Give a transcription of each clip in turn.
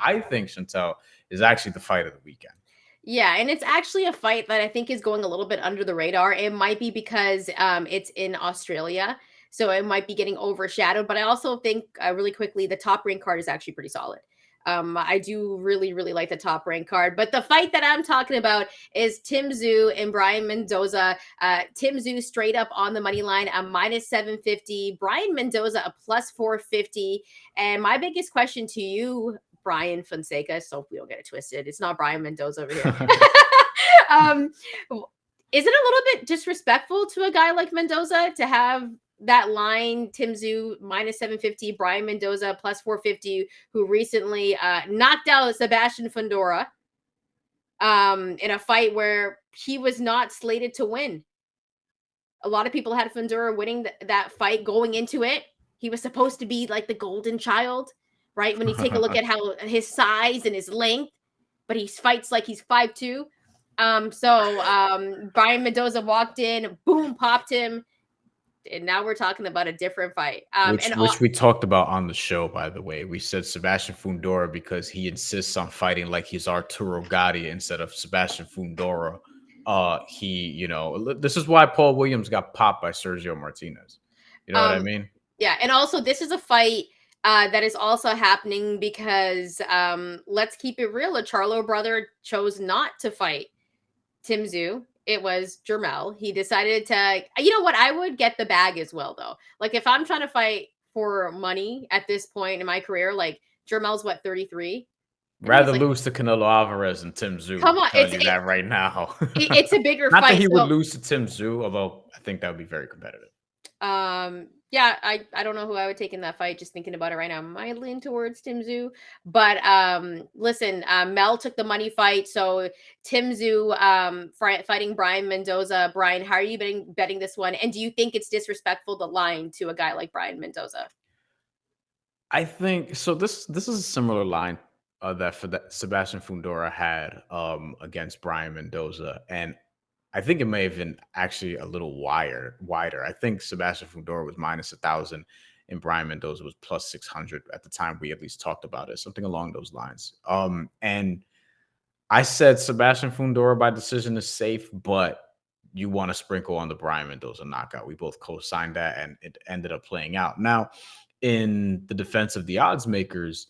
I think, Shantelle, is actually the fight of the weekend. Yeah, and it's actually a fight that I think is going a little bit under the radar. It might be because it's in Australia, so it might be getting overshadowed. But I also think, really quickly, the top rank card is actually pretty solid. I do really, really like the top rank card. But the fight that I'm talking about is Tim Tszyu and Bryan Mendoza. Tim Tszyu straight up on the money line, a minus 750. Bryan Mendoza a plus 450. And my biggest question to you, Bryan Fonseca, so we don't get it twisted. It's not Bryan Mendoza over here. um, is it a little bit disrespectful to a guy like Mendoza to have that line, Tim Tszyu minus 750, Bryan Mendoza plus 450, who recently knocked out Sebastian Fundora in a fight where he was not slated to win? A lot of people had Fundora winning that fight going into it. He was supposed to be like the golden child, right? When you take a look at how his size and his length, but he fights like he's 5'2". Bryan Mendoza walked in, boom, popped him, and now we're talking about a different fight. Which we talked about on the show, by the way. We said Sebastian Fundora because he insists on fighting like he's Arturo Gatti instead of Sebastian Fundora. This is why Paul Williams got popped by Sergio Martinez. You know what I mean? Yeah, and also this is a fight that is also happening because let's keep it real. A Charlo brother chose not to fight Tim Tszyu. It was Jermell. He decided to, you know what? I would get the bag as well, though. Like, if I'm trying to fight for money at this point in my career, like, Jermell's what, 33? Rather lose to Canelo Alvarez and Tim Tszyu. Come on, I'm telling you that right now. It's a bigger Not fight. that he would lose to Tim Tszyu, although I think that would be very competitive. Yeah, I don't know who I would take in that fight. Just thinking about it right now, I might lean towards Tim Tszyu. But listen, Mel took the money fight, so Tim Tszyu fighting Bryan Mendoza. Bryan, how are you betting this one? And do you think it's disrespectful to line to a guy like Bryan Mendoza? I think so. This is a similar line that Sebastian Fundora had against Bryan Mendoza, and I think it may have been actually a little wider. I think Sebastian Fundora was minus 1,000 and Bryan Mendoza was plus 600 at the time we at least talked about it, something along those lines. And I said Sebastian Fundora by decision is safe, but you want to sprinkle on the Bryan Mendoza knockout. We both co-signed that, and it ended up playing out. Now, in the defense of the odds makers,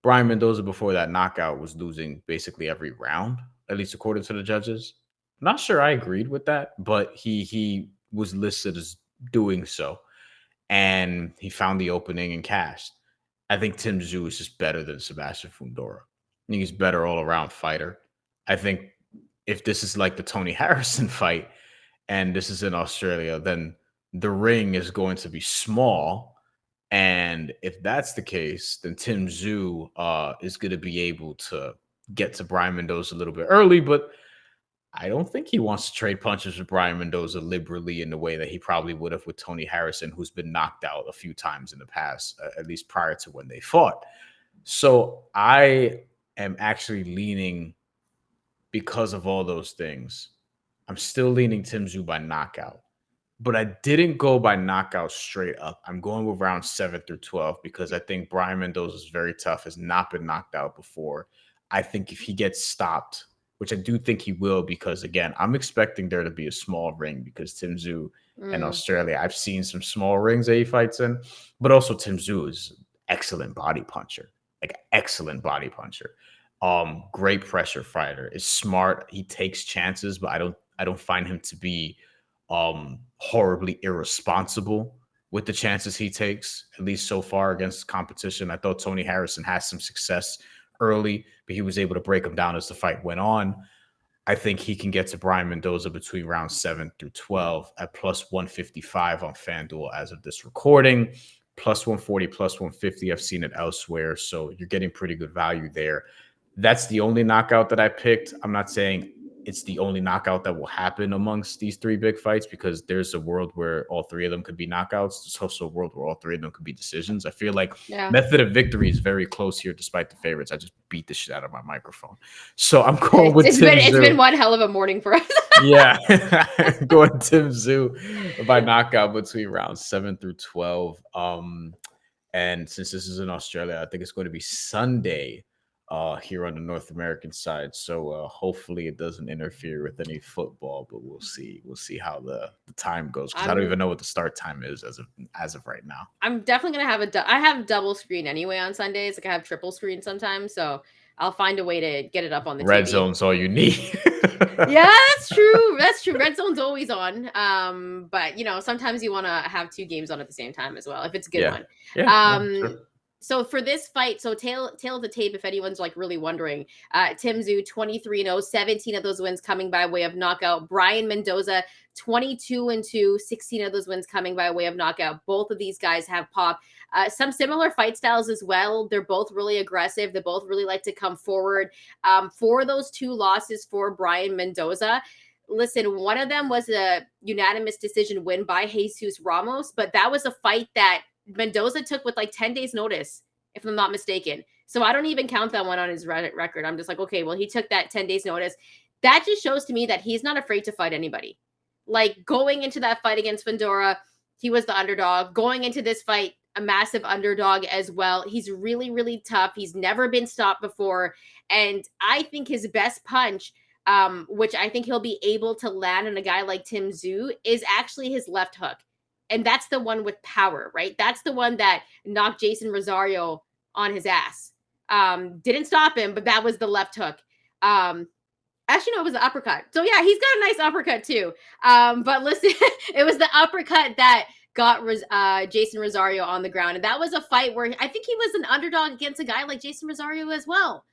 Bryan Mendoza before that knockout was losing basically every round, at least according to the judges. Not sure I agreed with that, but he was listed as doing so, and he found the opening and cashed. I think Tim Tszyu is just better than Sebastian Fundora. I think he's better all around fighter. I think if this is like the Tony Harrison fight, and this is in Australia, then the ring is going to be small. And if that's the case, then Tim Tszyu is going to be able to get to Bryan Mendoza a little bit early, but I don't think he wants to trade punches with Bryan Mendoza liberally in the way that he probably would have with Tony Harrison, who's been knocked out a few times in the past, at least prior to when they fought. So I am actually leaning, because of all those things, I'm still leaning Tim Tszyu by knockout. But I didn't go by knockout straight up. I'm going with round 7 through 12 because I think Bryan Mendoza is very tough, has not been knocked out before. I think if he gets stopped, which I do think he will, because again, I'm expecting there to be a small ring because Tim Tszyu in Australia, I've seen some small rings that he fights in, but also Tim Tszyu is excellent body puncher, like excellent body puncher. Great pressure fighter, is smart. He takes chances, but I don't find him to be horribly irresponsible with the chances he takes, at least so far against competition. I thought Tony Harrison had some success early, but he was able to break him down as the fight went on. I think he can get to Bryan Mendoza between rounds 7 through 12 at plus 155 on FanDuel as of this recording, plus 140, plus 150. I've seen it elsewhere, so you're getting pretty good value there. That's the only knockout that I picked. I'm not saying it's the only knockout that will happen amongst these three big fights, because there's a world where all three of them could be knockouts. There's also a world where all three of them could be decisions. I feel like method of victory is very close here, despite the favorites. I just beat the shit out of my microphone. So I'm going with Tim Tszyu. It's been one hell of a morning for us. Yeah. Going Tim Tszyu by knockout between rounds 7 through 12. And since this is in Australia, I think it's going to be Sunday. here on the North American side. So hopefully it doesn't interfere with any football, but we'll see. We'll see how the time goes because I don't I'm even know what the start time is as of right now. I'm definitely gonna have I have double screen anyway on Sundays. Like I have triple screen sometimes, so I'll find a way to get it up on the Red TV. zone's all you need. Yeah, that's true. That's true. Red zone's always on. But you know, sometimes you want to have two games on at the same time as well if it's a good Yeah. one. Yeah. Yeah. Um, Sure. so for this fight, so tail of the tape, if anyone's like really wondering, Tim Tszyu 23-0, 17 of those wins coming by way of knockout. Bryan Mendoza 22-2, 16 of those wins coming by way of knockout. Both of these guys have pop. Some similar fight styles as well. They're both really aggressive. They both really like to come forward. For those two losses for Bryan Mendoza, listen, one of them was a unanimous decision win by Jesus Ramos, but that was a fight that Mendoza took with like 10 days notice, if I'm not mistaken. So I don't even count that one on his record. I'm just like, okay, well, he took that 10 days notice. That just shows to me that he's not afraid to fight anybody. Like going into that fight against Fundora, he was the underdog. Going into this fight, a massive underdog as well. He's really, really tough. He's never been stopped before. And I think his best punch, which I think he'll be able to land on a guy like Tim Tszyu, is actually his left hook. And that's the one with power, right? That's the one that knocked Jason Rosario on his ass. Didn't stop him, but that was the left hook. Actually, no, it was the uppercut. So yeah, he's got a nice uppercut too. But listen, it was the uppercut that got Jason Rosario on the ground, and that was a fight where I think he was an underdog against a guy like Jason Rosario as well.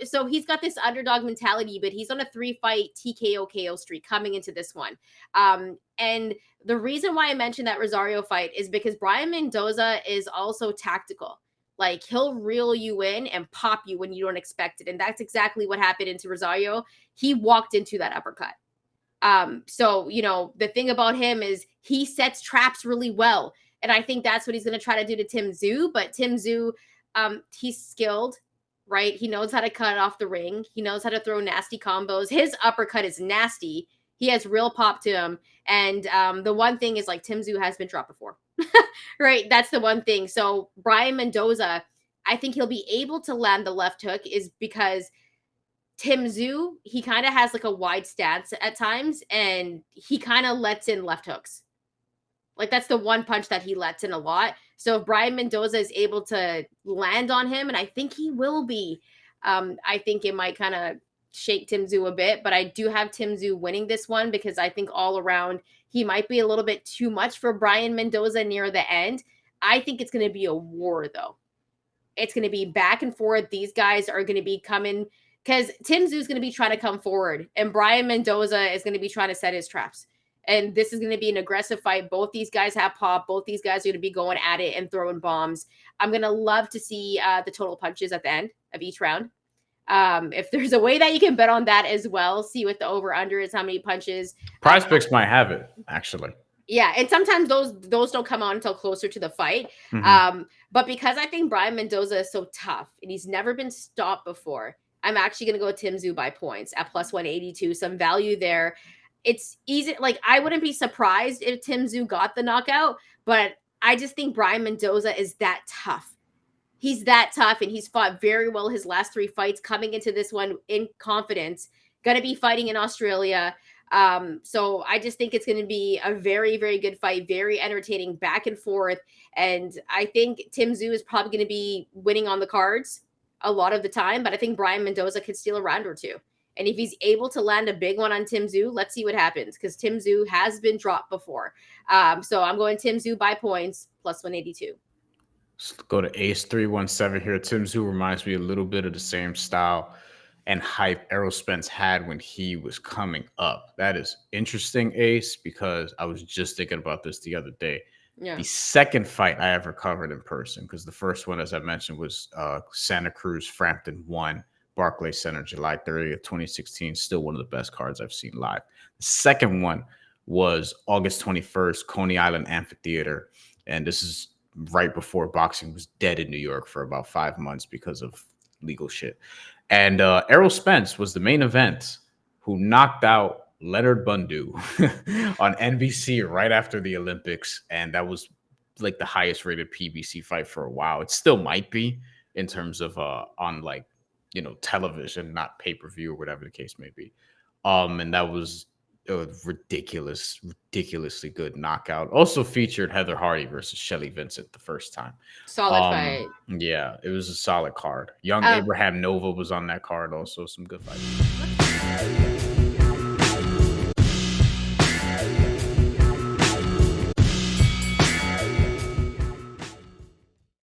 So he's got this underdog mentality, but he's on a 3-fight TKO KO streak coming into this one. And the reason why I mentioned that Rosario fight is because Bryan Mendoza is also tactical. Like he'll reel you in and pop you when you don't expect it. And that's exactly what happened into Rosario. He walked into that uppercut. So you know, the thing about him is he sets traps really well. And I think that's what he's gonna try to do to Tim Tszyu. But Tim Tszyu, he's skilled, right? He knows how to cut off the ring. He knows how to throw nasty combos. His uppercut is nasty. He has real pop to him. And the one thing is like Tim Tszyu has been dropped before. Right? That's the one thing. So Bryan Mendoza, I think he'll be able to land the left hook is because Tim Tszyu, he kind of has like a wide stance at times and he kind of lets in left hooks. Like that's the one punch that he lets in a lot. So if Bryan Mendoza is able to land on him, and I think he will be, I think it might kind of shake Tim Tszyu a bit. But I do have Tim Tszyu winning this one because I think all around he might be a little bit too much for Bryan Mendoza near the end. I think it's going to be a war though. It's going to be back and forth. These guys are going to be coming because Tim Tszyu is going to be trying to come forward, and Bryan Mendoza is going to be trying to set his traps. And this is going to be an aggressive fight. Both these guys have pop. Both these guys are going to be going at it and throwing bombs. I'm going to love to see the total punches at the end of each round. If there's a way that you can bet on that as well, see what the over-under is, how many punches. Prize Picks might have it, actually. Yeah, and sometimes those don't come out until closer to the fight. But because I think Bryan Mendoza is so tough and he's never been stopped before, I'm actually going to go Tim Tszyu by points at plus 182. Some value there. It's easy. Like I wouldn't be surprised if Tim Tszyu got the knockout, but I just think Bryan Mendoza is that tough. He's that tough, and he's fought very well his last 3 fights. Coming into this one in confidence, going to be fighting in Australia. So I just think it's going to be a very, very good fight, very entertaining, back and forth. And I think Tim Tszyu is probably going to be winning on the cards a lot of the time, but I think Bryan Mendoza could steal a round or two. And if he's able to land a big one on Tim Tszyu, let's see what happens because Tim Tszyu has been dropped before. So I'm going Tim Tszyu by points plus 182. Let's go to Ace 317 here. Tim Tszyu reminds me a little bit of the same style and hype Errol Spence had when he was coming up. That is interesting, Ace, because I was just thinking about this the other day. Yeah. The second fight I ever covered in person, because the first one, as I mentioned, was Santa Cruz Frampton 1, Barclays Center, July 30th, 2016. Still one of the best cards I've seen live. The second one was August 21st, Coney Island Amphitheater. And this is right before boxing was dead in New York for about 5 months because of legal shit. And Errol Spence was the main event, who knocked out Leonard Bundu on NBC right after the Olympics. And that was like the highest rated PBC fight for a while. It still might be in terms of on like television, not pay-per-view or whatever the case may be. And that was a ridiculously good knockout. Also featured Heather Hardy versus Shelly Vincent the first time. Solid fight. Yeah, it was a solid card. Young Um, Abraham Nova was on that card also, some good fights.